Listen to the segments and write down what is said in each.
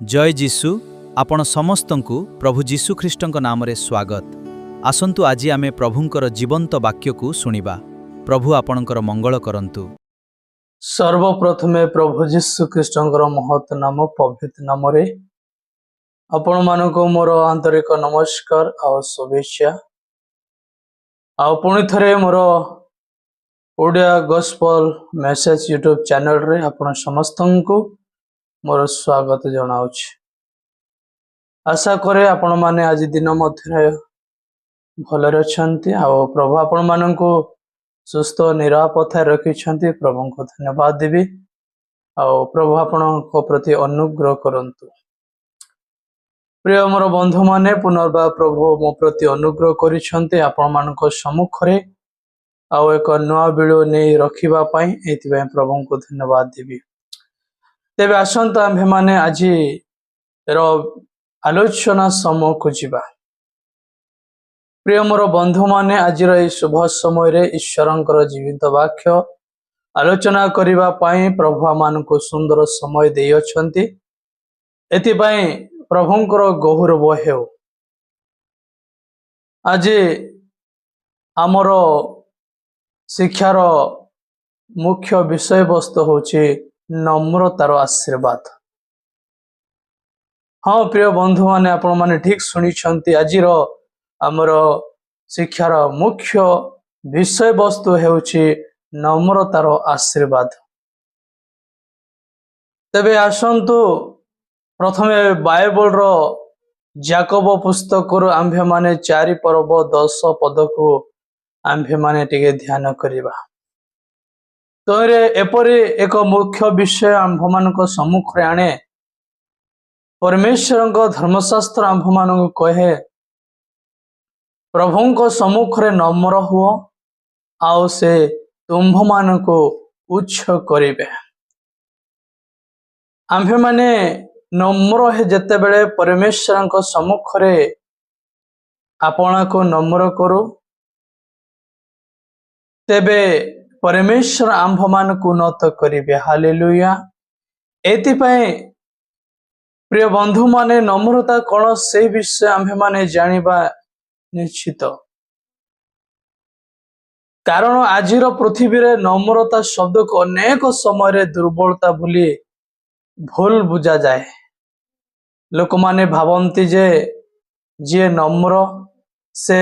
जय जीशु आपण समस्तंकु प्रभु जीशु ख्रीष्टଙ୍କ नामरे स्वागत। आसंतु आजि आमे प्रभुंकर जीवंत वाक्यकु सुनिबा। प्रभु आपणकर मंगल करंतु। सर्वप्रथमे प्रभु जीशु ख्रीष्टଙ୍କର महत् नाम पवित्र नामरे आपण मानको मोर आंतरिक नमस्कार और शुभेच्छा। पुणी थरे मोर Odia gospel message YouTube channel रे आपण समस्तंकु मोर स्वागत जनाउछि। आशा करे आपण माने आज दिन मध्य भलरे अछंती आ प्रभु आपण मानको सुस्थ निरापद रखिछंती। प्रभु को धन्यवाद देवी आ प्रभु आपण को प्रति अनुग्रह करंतु। प्रिय मोर बंधु माने पुनर्बार प्रभु मो प्रति अनुग्रह करिछंती आपण मानको सम्मुख रे आ एक नया वीडियो नै रखिबा पई एति प्रभु को धन्यवाद देवी। तेबे आसंत आम्भे माने आज रो आलोचना समय को जीवा। प्रिय मोर बंधु माने आज शुभ समय रे ईश्वरंकर जीवित वाक्य आलोचना करिबा पई प्रभु मानको सुंदर समय देइ अछंती। एति पई प्रभुंकर गौरव हेउ। आज आमर शिक्षार मुख्य विषय वस्तु होछि नम्रतार आशीर्वाद। हाँ प्रिय बंधु माने आपण माने ठीक सुनी छंती। आजिर आमर शिक्षार मुख्य विषय वस्तु हेउछि नम्रतार आशीर्वाद। तबे आसंतु प्रथमे बाइबल रो जाकब पुस्तक रो आम्भे माने 4 पर्व 10 पद को आम्भे माने टिके ध्यान करिबा। तोरे एपरि एक मुख्य विषय आम्भ मानको सम्मुख रे आने। परमेश्वरଙ୍କ धर्मशास्त्र आम्भ मानको कहे प्रभुଙ୍କ सम्मुख रे नम्र हुओ आउ से तुम्भ मानको उच्च करिवे। आम्भे माने नम्र हे जते बेले परमेश्वरଙ୍କ सम्मुख रे आपना को नम्र करू तेबे परमेश्वर आम्भ मानको उन्नत करिवे। हालेलुया। एति पई प्रिय बंधु माने नम्रता कोन से विषय आम्भे माने जानिबा निश्चित। कारण आजिर पृथ्वी रे नम्रता शब्द को अनेक समय रे दुर्बलता बोली भूल बुझा जाए। लोक माने भावंती जे नम्र से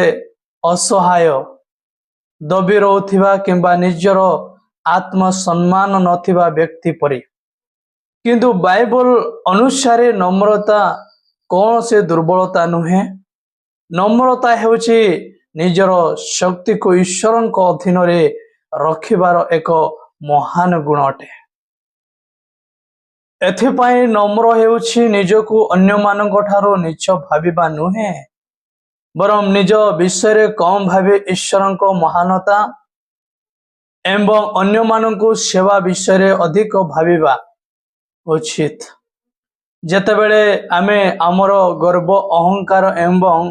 असहाय दबी रोथिबा किंबा निजर आत्म सम्मान नथिबा व्यक्ति परि। किंतु बाइबल अनुसार नम्रता कौन से दुर्बलता नुहे। नम्रता हेउछि निजर शक्ति को ईश्वरଙ୍କ अधीन रे रखिबार एक महान गुण अटे। एथिपाई नम्र हेउछि निजको अन्य मानक ठारो नीच भाबिबा नुहे बरम निज विषय रे कम भाबे ईश्वरଙ୍କ महानता एवं अन्य मानको सेवा विषय रे अधिक भाबिबा उचित। जेतेबेले आमे आमर गर्व अहंकार एवं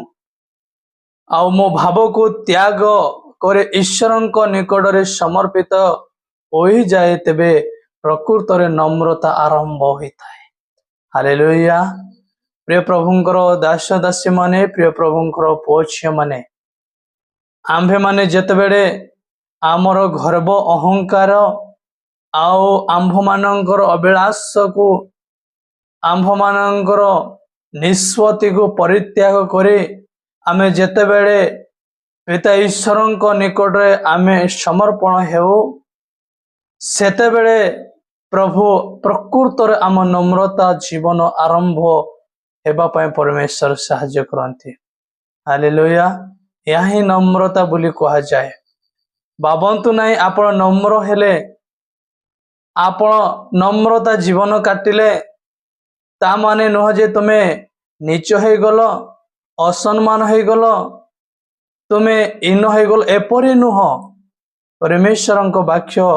आउ मो भाव को त्याग करे ईश्वरଙ୍କ निकट रे समर्पित होई जाए तेबे प्रकृत रे नम्रता आरंभ होइताय। हालेलुया। प्रिय प्रभुंकर दास दासी माने प्रिय प्रभुंकर पोछिया माने आम्भे माने जेतेबेले आमर गर्व अहंकार आउ आम्भ मानकर अभिलाष को आम्भ मानकर निष्पत्ति को परित्याग करे आमे जेतेबेले पिता ईश्वरଙ୍କ निकट रे आमे समर्पण हेउ सेतेबेले प्रभु प्रकृत रे आम नम्रता जीवन आरंभ हेबा पय परमेश्वर सहाय्य करंती। हालेलुया। यही नम्रता बोली कहा जाए। बाबंतु नाही आपण नम्र हेले आपण नम्रता जीवन काटिले ता माने नुह जे तुमे नीच हे गलो असम्मान हे गलो तुमे इन हे गलो एपरि नुह। परमेश्वरଙ୍କ वाक्य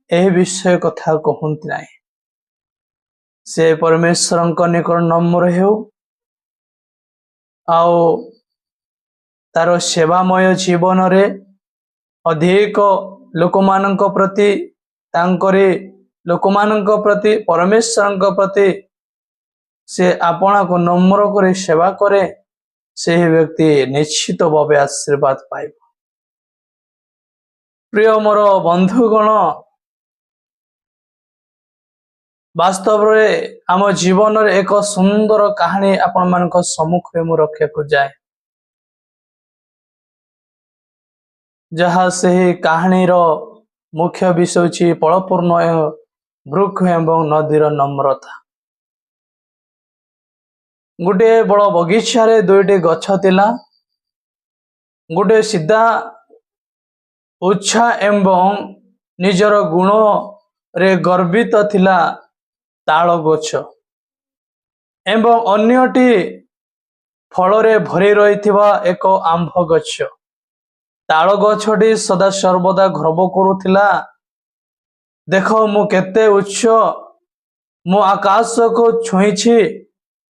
एही विषय कथा कहंती नाही। से परमेश्वरଙ୍କ निकट नम्र हेउ आउ तार सेवामय जीवन रे अधिक लोकमानଙ୍କ प्रति तांकरे लोकमानଙ୍କ प्रति परमेश्वरଙ୍କ प्रति से आपणा को नम्र करे सेवा करे से व्यक्ति निश्चित भावे आशीर्वाद पाइब। प्रिय मोर बंधुगण, वास्तव में आम जीवन एक सुंदर कहानी आपण मान सम्मुख में रखा को जाए, जहाँ से कहानी मुख्य विषय होची फलपूर्ण वृक्ष एवं नदीर नम्रता। गोटे बड़ बगीचा रे दुईटी गछ थिला। गोटे सीधा उच्छा एवं निजर गुण रे गर्वित थिला ताल गछ एवं अन्यटी फल रे भरी रहिथिबा एक आंभ गछ। ताल गछटी सदा सर्वदा गर्व करुथिला, देखो मु केते उच्च, मु आकाश को छुईछि,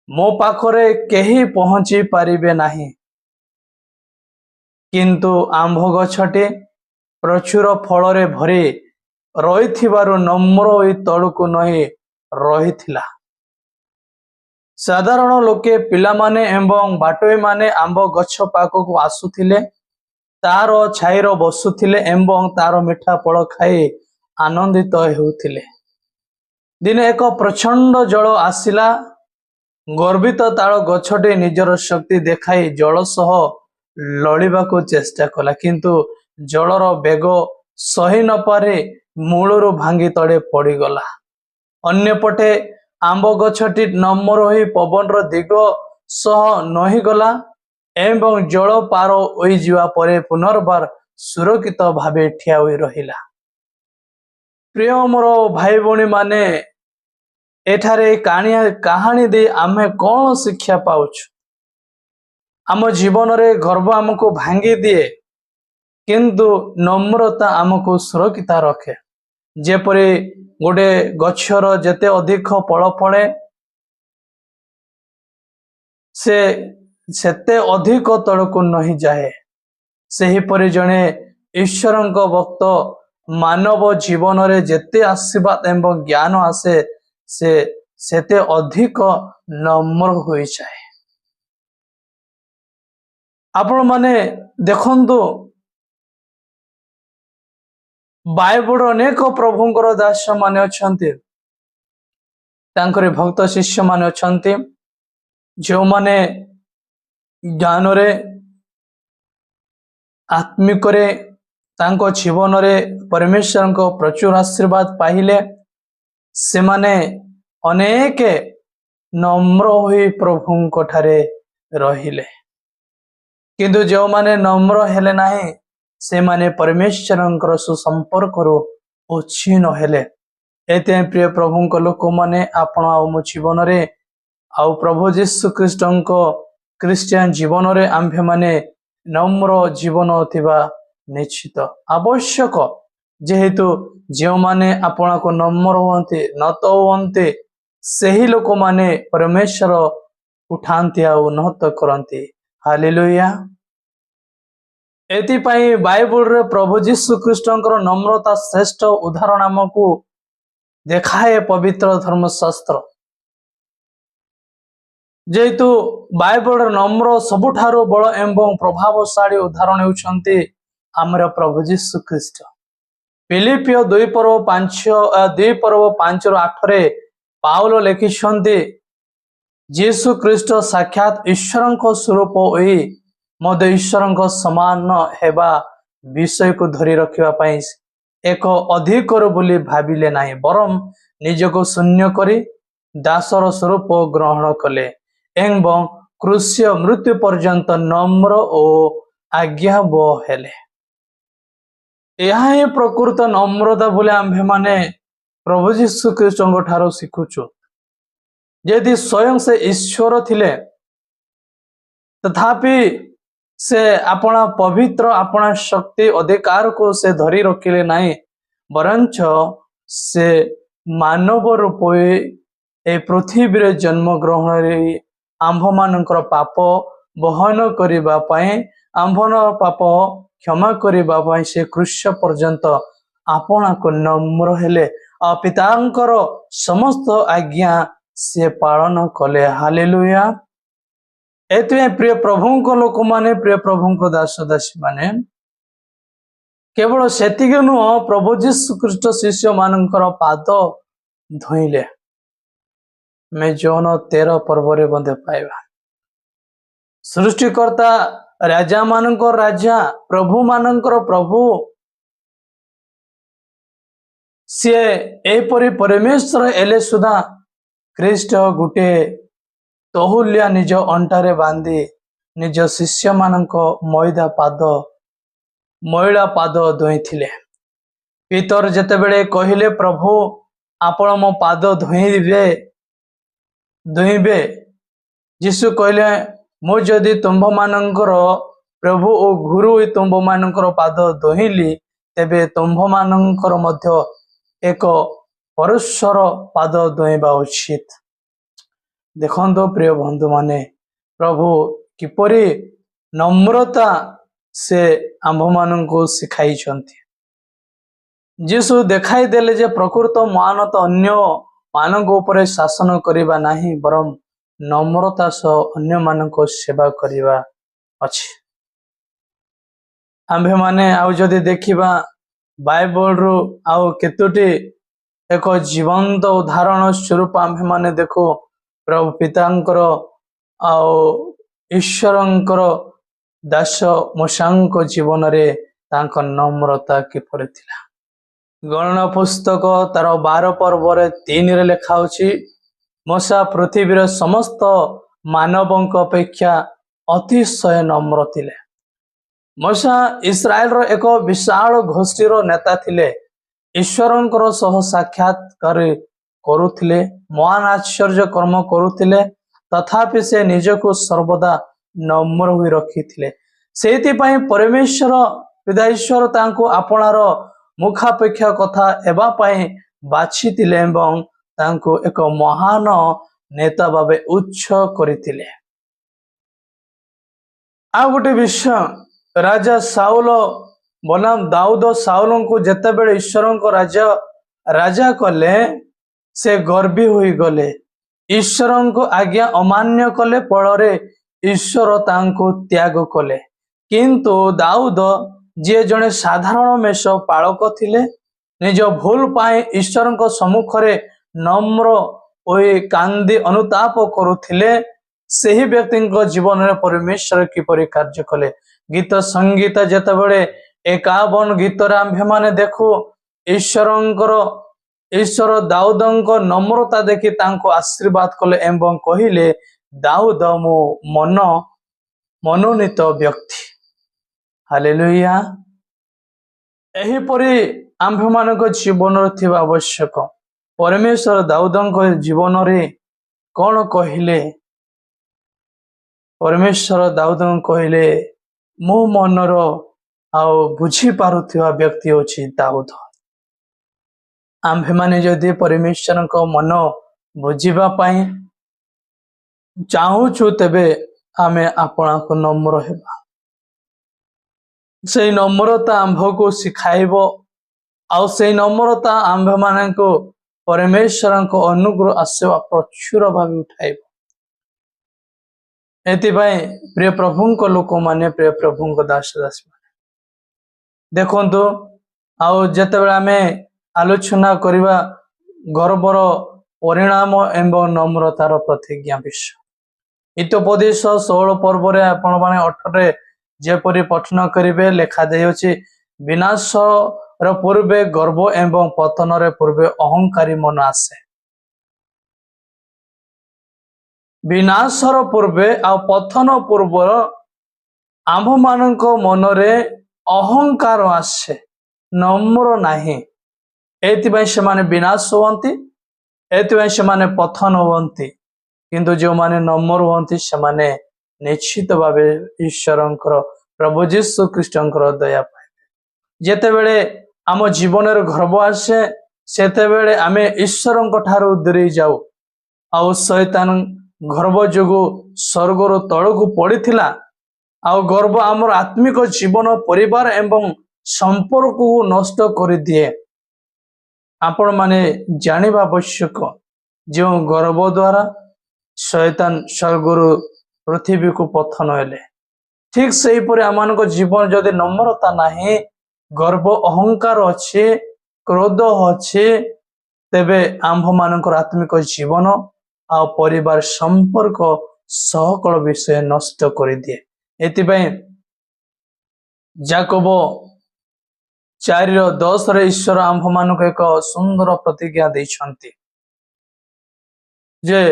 मो पाखरे केही पहुंची पारिबे नाही। किंतु आंभ गछटी प्रचुर फल रे भरी रहिथिबारु नम्र होई तळुकु नही रहिथिला। साधारण लोके पिला माने एवं बाटोई माने आंब गछ पाखकु आसुथिले, तार छाईर बसुथिले एवं तार मिठा फल खाई आनंदित हेउथिले। दिने एक प्रचंड जल आसिला। गर्वित ताल गछटे निजर शक्ति देखाई जल सह लड़िबाकु चेष्टा कला, किंतु जलर बेग सही न पारे मूलरू भांगी तड़े पड़गला। अन्यपटे आंब गछटी नम्र होई पवनर दिग सह नही गला एवं जल पार होई जिवा परे पुनर्बार सुरक्षित भावे ठिया होई रहिला। प्रिय मोर भाई भौणी माने, एठारे कहानी दे आमे कौन शिक्षा पाउछु? आम जीवन रे गर्व आमको भांगी दिए, किंतु नम्रता आमको सुरक्षित रखे। जेपरि गोटे गछर जेते अधिक फल फले से सेते अधिक तळको नहीं जाए, सेही परि जणे ईश्वरंक भक्त मानव जीवन रे जेते आशीर्वाद एवं ज्ञान आसे से सेते अधिक नम्र होई जाए। आपण माने देखंतु, बाइबल अनेक प्रभुंकर दास माने अछंती, तांकरे भक्त शिष्य माने अछंती, जो माने ज्ञान रे आत्मिक रे तांको जीवन रे परमेश्वर को प्रचुर आशीर्वाद पाहिले, से माने अनेक नम्र होई प्रभुंक ठारे रहिले। किंतु जो माने नम्र हेले नाही, से माने परमेश्वरंकर सुसंपर्क रो उच्छिन्न हेले। एते प्रिय प्रभुंक लोक माने आपण आउ मो जीवन रे आउ प्रभु यीशु ख्रीष्टंक क्रिश्चियन जीवन रे आम्भे माने नम्र जीवन थिबा निश्चित आवश्यक। जेहेतु जो माने आपण को नम्र होंते नत होंते, सही लोक माने परमेश्वर उठांती आ उन्नत करंती। हालेलुया। एति पई बाइबल रे प्रभु यीशु ख्रीष्टंकर नम्रता श्रेष्ठ उदाहरण हमकु देखाए पवित्र धर्मशास्त्र। जेहेतु बाइबल नम्र सबुठारो बड़ एवं प्रभावशाली उदाहरण हेउछंती हमर प्रभु यीशु ख्रीष्ट। फिलिपियो 2:5 रे पाउलो लिखिछंती, यीशु ख्रीष्ट साक्षात ईश्वरंक स्वरूप होई मद ईश्वरंक समान हेबा विषय को धरी रखिबा पई एक अधिकर बोली भाबिले नाही, बरम निजको शून्य करी दासर स्वरूप ग्रहण कले एवं क्रूस्य मृत्यु पर्यंत नम्र ओ आज्ञाबह हेले। यह प्रकृत नम्रता बोले आम्भे माने प्रभु यीशु ख्रीष्टंक ठारो शिखुछु। यदि स्वयं से ईश्वर थिले, तथापि से अपना पवित्र अपना शक्ति अधिकार को से धरी रखिले नहीं, बरंच से मानव रूप ए पृथ्वी रे जन्म ग्रहण रे आंभ मानकर पाप बहन करिबा पई, आंभन पाप क्षमा करिबा पई से क्रूस पर्यंत आपना को नम्र हेले। पितांकर समस्त आज्ञा सी पालन कले हालेलुया। एते प्रिय प्रभु को लोक माने प्रिय प्रभु को दास दासी माने केवल सेतिक नुह प्रभु जीशु ख्रीष्ट शिष्य मानकर पाद धोइले मैं जौन 13 पर्व बंधे पाइबा सृष्टिकर्ता राजा मानकर राजा प्रभु मानकर प्रभु सी एपरी परमेश्वर एले सुधा ख्रीष्ट गुटे तहुलिया निज अंटारे बांधी निज शिष्य मानक मैला पाद धोईथिले। पीतर जेतेबेले कहिले प्रभु आपण मो पाद धोइबे यीशु कहले मु जदि तुम्भ मानकर प्रभु ओ गुरु तुम्भ मानकर पाद धोइली तेबे तुम्भ मानकर मध्य एक परस्पर पाद धोइबा उचित। देखो प्रिय बंधु माने प्रभु किपरि नम्रता से आंभ माननको सिखाई छंती। यीशु देखाई देले जे प्रकृत मान तो अन्य मानक ऊपर शासन करिबा नाही बरम नम्रता सह अन्य मानक सेवा करिबा अछि। आंभे माने आउ जदि देखिबा बाइबल रु आउ केतुटी एक जीवंत उदाहरण स्वरूप आंभे माने देखो प्रभु पितांकर आउ ईश्वरंकर दास मूसांक जीवन रे तांक नम्रता किपरि थिला। गणना पुस्तक तार 12 पर्व 3 रे लेखा होछि मूसा पृथ्वीर समस्त मानवंक अपेक्षा अतिशय नम्र थिले। मूसा इस्राएल रो एक विशाल गोष्ठीर नेता थिले। ईश्वरंकर सह साक्षात्कार करुथिले महान आश्चर्य कर्म करुथिले तथापि से निजको सर्वदा नम्र होई रखिथिले। सेति पई परमेश्वर पिता ईश्वर तांको आपणार मुखापेक्षा कथा एबा पई बाछिथिले एवं तांको एक महान नेता भाबे उच्च करिथिले। आ गोटे विषय राजा साउल बनाम दाऊद साउल को जेतेबेले ईश्वर को राजा कले से गर्वी होई गले। ईश्वर को आज्ञा अमान्य कले फल ईश्वर तांको त्याग कले। किंतु दाऊद जे जने साधारण मेष पालक थिले निज भूल पाए ईश्वर को सम्मुख रे नम्र होई कांदी अनुताप करुथिले। सही व्यक्ति जीवन में परमेश्वर किपरि कार्य कले। गीत संगीत जेतेबेले 51 गीत आंभे माने देखो ईश्वर दाऊदंको नम्रता देखि तांको आशीर्वाद कले एवं कहिले दाऊद मो मनोनीत व्यक्ति। हालेलुया। एही परि आंभे मानक जीवन रे थिबा आवश्यक। परमेश्वर दाऊदंको जीवन रे कोन कहिले परमेश्वर दाऊदंको कहिले मो मनर आउ बुझी पारुथिबा व्यक्ति होछि दाऊद। आंभे माने जदि परमेश्वर को मन बुझीबा पाई चाहूछु तेबे आमे आपना को नम्र हेबा। से नम्रता आंभ को सिखाइबो आउ से नम्रता आंभे माने को परमेश्वर को अनुग्रह आसेवा प्रचुर भाव उठाइबो। एति भाई प्रिय प्रभु को लोक माने प्रिय प्रभु को दास दासी माने देखंतु आउ जेतेबेले आमे आलोचना करिबा गर्वर परिणाम एवं नम्रतार प्रतिज्ञा विषय। हितोपदेश 16 पर्व रे आपण माने 18 रे जेपरि पठन करिवे लेखा देयछि विनाश र पूर्वे गर्व एवं पतन रे पूर्वे अहंकारी मन आसे। विनाश र पूर्वे आ पतन पूर्व आंभ मानक मन रे अहंकार आसे नम्र नाही। एतिबाई से माने विनाश होवंती एतिबाई से माने पतन होवंती किंतु जो माने नम्र होवंती से माने निश्चित भावे ईश्वरंकर प्रभु जीशु ख्रीष्टंकर दया पाए। जेतेबेले आम जीवन रे गर्व आसे सेतेबेले आमे ईश्वरंक ठारू दूरी जाऊ। आउ शैतान गर्व जोगु स्वर्गर तळकु पड़िथिला। आउ गर्व आमर आत्मिक जीवन परिवार एवं संपर्क को नष्ट कर दिए। आपण माने जानिबा आवश्यक जो गर्व द्वारा शैतान स्वर्गरु पृथ्वी को पतन हेले ठीक से ही आम जीवन जदि नम्रता नहीं गर्व अहंकार अच्छे क्रोध अच्छे तेबे आंभ मानकर आत्मिक जीवन आ परिवार संपर्क सकल विषय नष्ट कर दिए एतिपाई जाकोब 4:10 ईश्वर आंभ मानक एक सुंदर प्रतिज्ञा देइछन्ति जे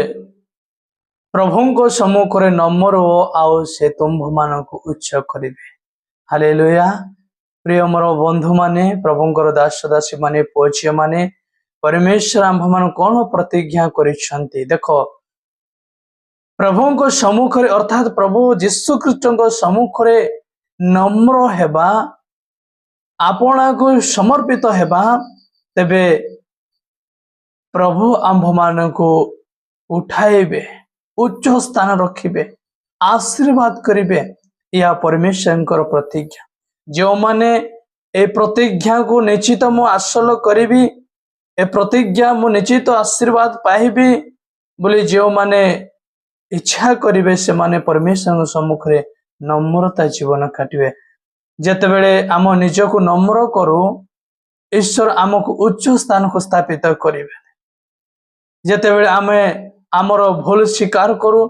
प्रभु सम्मुख में नम्र हो आओ से तुम्भ मानक उच्च करिवे हालेलुया प्रिय मोर बंधु माने प्रभुंकर दास दासी माने पुओ झियो माने परमेश्वर आंभ मान कौन प्रतिज्ञा करिछन्ति देखो प्रभु सम्मुख अर्थात प्रभु जीशु ख्रीष्ट सम्मुख नम्र हेबा आपना को समर्पित हेबा तेबे प्रभु आंभ मान को उठाइबे उच्च स्थान रखिबे आशीर्वाद करिबे या परमेश्वर प्रतिज्ञा जो माने ए प्रतिज्ञा को निश्चित मु हासिल करिबी ए प्रतिज्ञा मु निश्चित आशीर्वाद पाइबी बोली जो माने इच्छा करिबे से माने परमेश्वर सम्मुख रे नम्रता जीवन काटिबे जेते बेले आम निजको नम्र करू ईश्वर आमको उच्च स्थान को स्थापित करिबे जेते बेले आमे आमर भूल स्वीकार करू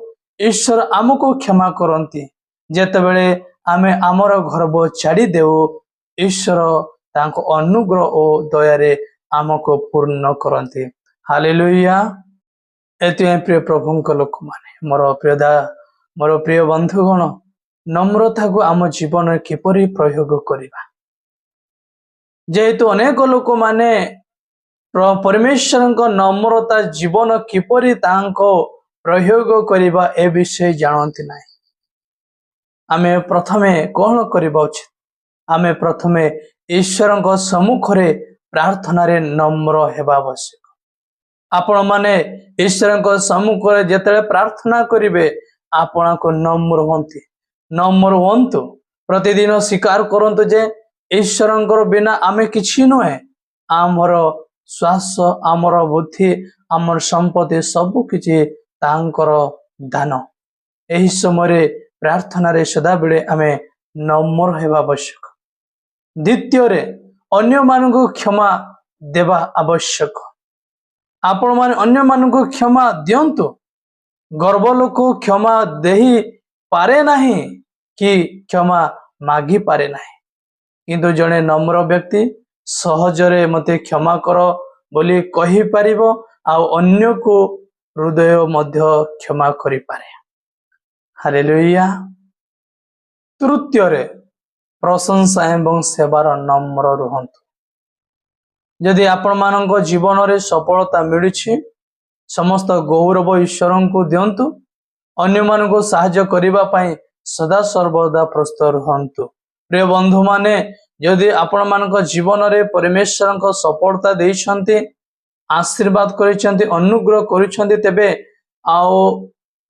ईश्वर आमको क्षमा करती जेते बेले आमे आमर गर्व छाड़ी देऊ ईश्वर तांको अनुग्रह और दया रे आमको पूर्ण करती हालेलुया एति प्रिय प्रभु लोक माने मोर प्रिय बंधुगण नम्रता को आम जीवन किपरि प्रयोग करिबा जेहेतु अनेक लोक माने परमेश्वर नम्रता जीवन किपरि तांको प्रयोग करिबा ए विषय जानती ना आमे प्रथमे कौन करबा उचित आमे प्रथमे ईश्वर सम्मुख रे प्रार्थना रे नम्र हेबा आवश्यक आपण माने ईश्वर सम्मुख रे जेते प्रार्थना करिवे आपण को नम्र होंतु प्रतिदिन स्वीकार करंतु जे ईश्वर बिना आमे किछि नुहे आमर श्वास आमर बुद्धि आमर संपत्ति सब किछि तांकर दान एही समय प्रार्थना रे सदा बेले आमे नम्र हेबा आवश्यक द्वितीय रे अन्य मानक क्षमा देवा आवश्यक आपण माने अन्य मानक क्षमा दियंतु गर्व लोक क्षमा देही पारे नहीं कि क्षमा मागी पारे नहीं किंतु जने नम्र व्यक्ति सहजरे मते क्षमा कर बोली कहि परिबो आ अन्य को हृदय मध्य क्षमा करि पारे हालेलुया तृतीय रे प्रशंसा एवं सेवार नम्र रुहंतु यदि आपण मानक जीवन रे सफलता मिलुछि समस्त गौरव ईश्वर को दियंतु अन्य मानक साहाय्य करिबा पई सदा सर्वदा प्रस्तुत रहंतु प्रिय बंधु माने यदि आपण मानक जीवन रे परमेश्वर को सफलता देइछन्ति आशीर्वाद करिछन्ति अनुग्रह करिछन्ति तेबे आओ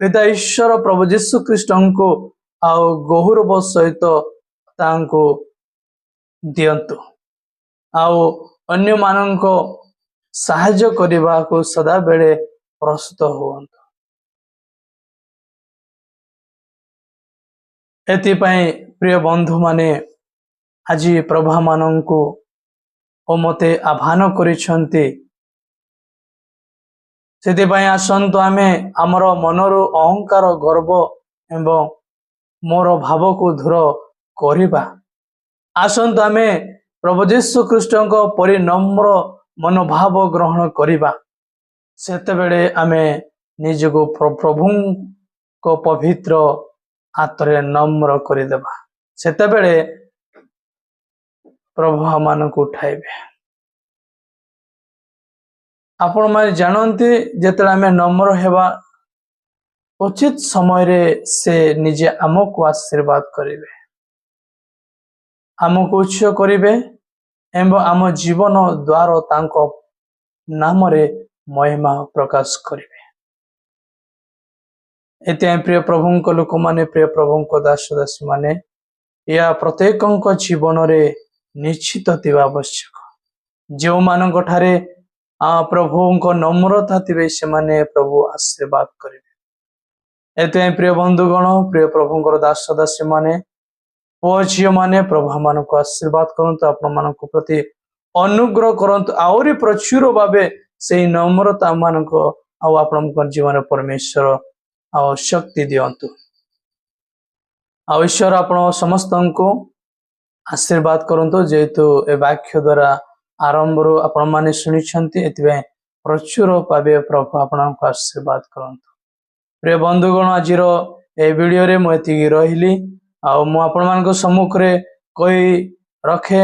पिता ईश्वर प्रभु जीशु ख्रीष्ट को आओ गौरव सहित तांको दियंतु आओ अन्य मानक साहाय्य करिबा को सदा बेले प्रस्तुत होवंतु एतिपाई प्रिय बंधु माने आज प्रभा मानंकु ओ मते आह्वान करिछन्ति सेतिपाई आसंतु आमे हमर मनरु अहंकार गर्व एवं मोर भाव को दूर करिबा आसंतु आमे प्रभु जीशु ख्रीष्टଙ୍କ परि नम्र मनोभाव ग्रहण करिबा सेते बेले आमे निजको प्रभु को पवित्र हाथ रे नम्र करिदेबा सेते बेले प्रभु मान को उठाइबे आपण माने जानते जेतले आमे नम्र हेबा उचित समय रे से निजे आमको आशीर्वाद करिवे आमको उच्च करिवे एवं आम जीवन द्वार तांको नाम रे महिमा प्रकाश करिवे एते प्रिय प्रभु लोक माने प्रिय प्रभु दास दासी माने या प्रत्येक जीवन रे निश्चित दिवा आवश्यक जो मानक ठारे प्रभु नम्रता थे से माने प्रभु आशीर्वाद करेंगे। एते प्रिय बंधुगण प्रिय प्रभुଙ୍କର दास दासी माने पुओ झील माने प्रभु मान को आशीर्वाद करंतु आपण मान प्रति अनुग्रह करंतु आउरी प्रचुर भावे से नम्रता मान को आपण जीवन परमेश्वर आ शक्ति दियंतु। आ ईश्वर आपण समस्त को आशीर्वाद करंतु जेहेतु ए वाक्य द्वारा आरंभ रू आपण माने सुनी एथिबे प्रचुर भावे प्रभु आपण को आशीर्वाद करंतु। प्रिय बंधुगण आज ए वीडियो रे मुझे रही आपण सम्मुख रे कही रखे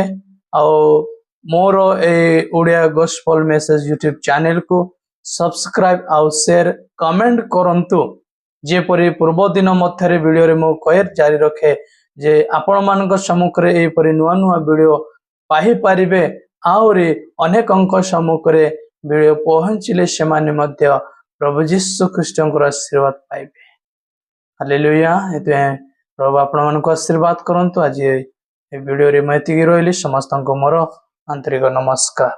मोर ए Odia gospel message YouTube channel को सब्सक्राइब आउ शेयर कमेंट करंतु जेपरी पूर्व दिन मध्य वीडियो रे मो कहे जारी रखे जे आपण मान सम्मुख रे ए परी नुआ नुआ वीडियो पाही पारिबे आउरी अनेक अंक सम्मुख रे वीडियो पहुंचले से माने मध्य प्रभु यीशु ख्रीष्टंकर आशीर्वाद पाइबे। हालेलुया। प्रभु आपण मान को आशीर्वाद करंतु। आज वीडियो रे मैं रही समस्त को मोर आंतरिक नमस्कार।